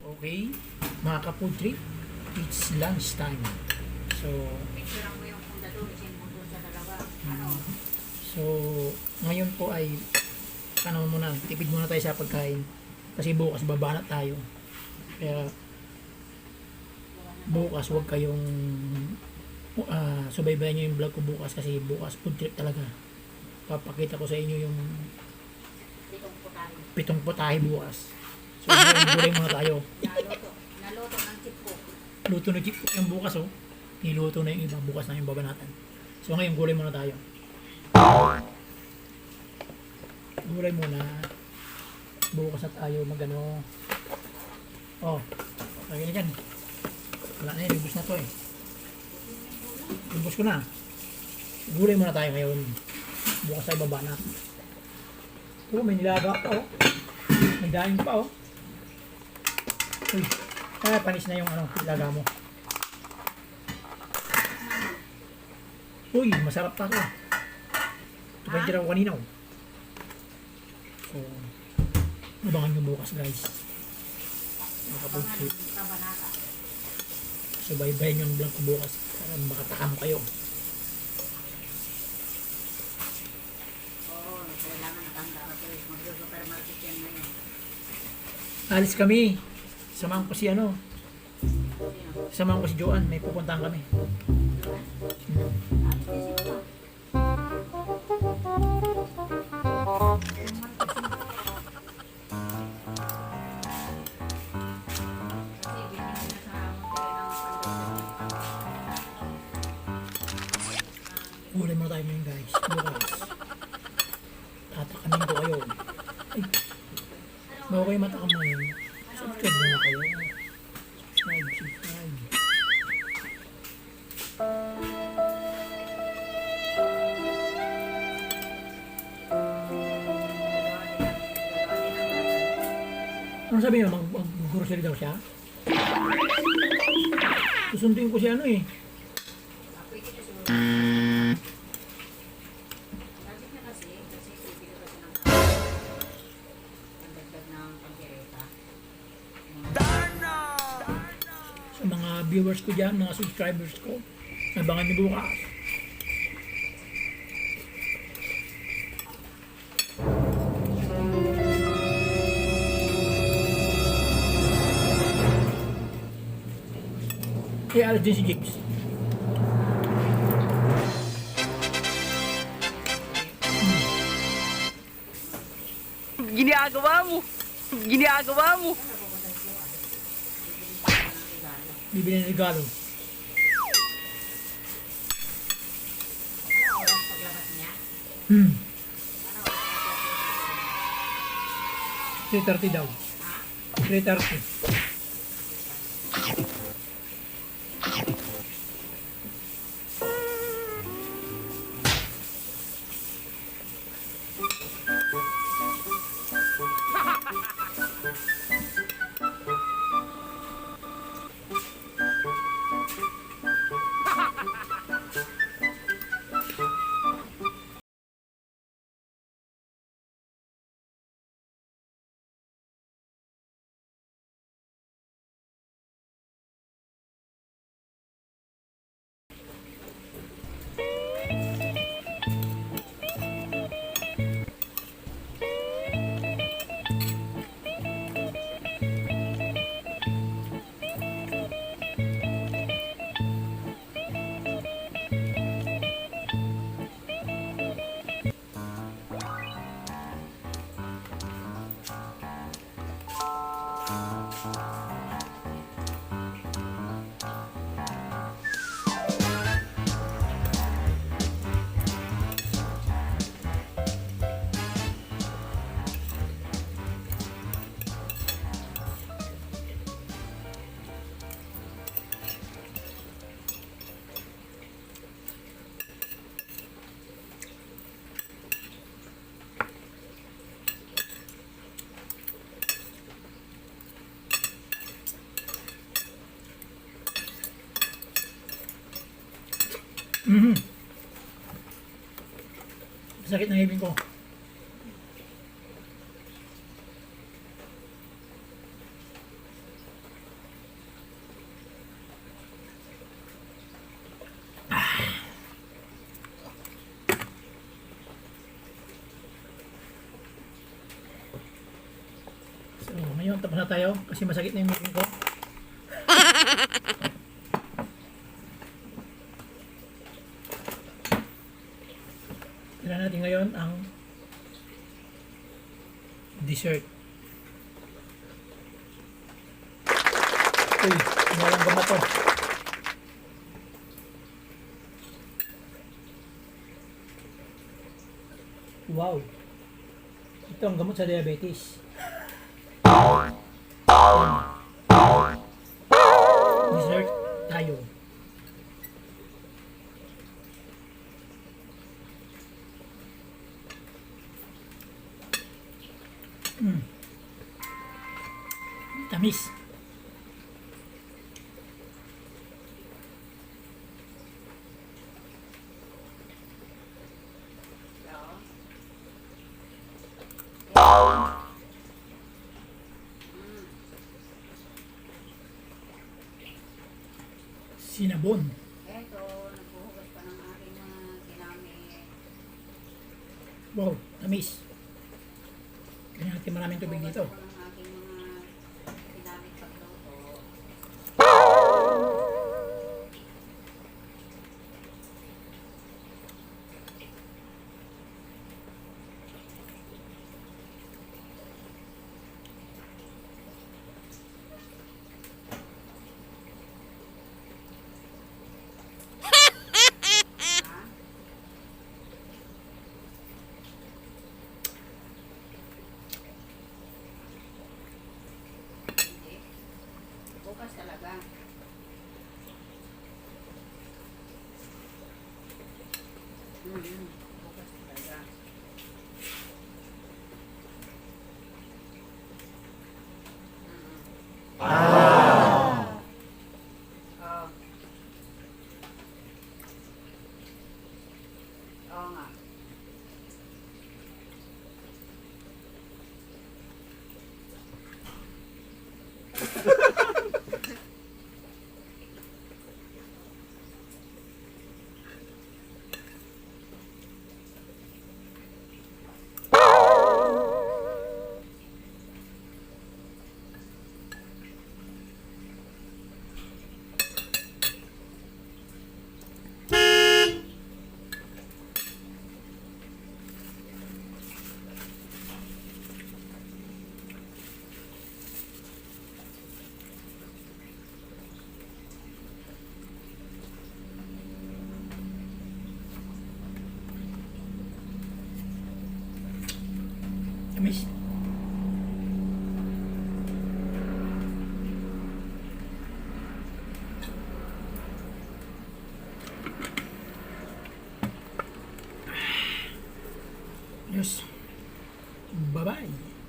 Okay, mga ka-food trip, it's lunch time. So, Picturean mo yung fundador, isin mo doon sa dalawa. Ano? so ngayon po ay muna, tipid muna tayo sa pagkain. Kasi bukas babanat tayo. Kaya bukas huwag kayong subaybayan nyo yung vlog ko bukas kasi bukas food trip talaga. Papakita ko sa inyo yung Ditong putahe. pitong putahe bukas. So, gulay muna tayo. Naloto ng chipko. Luto na chip yung bukas oh. Niluto na yung iba, bukas na yung babanatan. So ngayon gulay muna tayo. Gulay muna. Bukas na tayo magano. Oh, lagyan na dyan. Wala na yun, lubos na to eh. Lubos ko na. Gulay muna tayo ngayon. Bukas tayo babanat. Oh, may nilaga pa oh. May daing pa oh. Uy, panis na yung nilaga mo. Uy, masarap pa to. Ito pa yung tira ko kanina. So, abangan nyo bukas guys. Makapag-trip. Kabanata. So, bye-bye yung vlog ko bukas. Para makatakam kayo. Oo, kailangan natanda ka to. Mag-supermarket yan ngayon. Alis kami. Samahan ko si Sino? Samahan ko si Joanne. May pupuntahan kami. Alis din si Kuya. Gulay muna tayo ngayon guys. Bukas. Tatakamin ko kayo. Ay. Bago kayo matakam ngayon. Subscribe muna kayo. Subscribe. Ano sabi niyo? Mag-grocery daw siya? Susundin ko si eh. Sa mga viewers ko dyan, mga subscribers ko, abangan niyo bukas. Kaya alas din si Jigs. Ginagawa mo. Ginagawa mo. Bibili ng regalo. Ano oras paglabas niya? 3:30 daw. 3:30. Sakit ng ngipin ko. Ngayon, tapos na tayo kasi masakit na yung meeting ko. Tignan natin ngayon ang dessert. Uy, walang gama to. Wow. Ito ang gamot sa diabetes. Dessert tayo. Tamis. Sinabon. Eto, nagbuhugas pa ng aking mga ginamit. Wow, tamis. Kaya natin maraming tubig dito. Hugas ko ng aking mga ginamit pagluto. Hindi. Bukas talaga. Bukas talaga. Oh. Oo nga. Tamis. Yes. Bye-bye.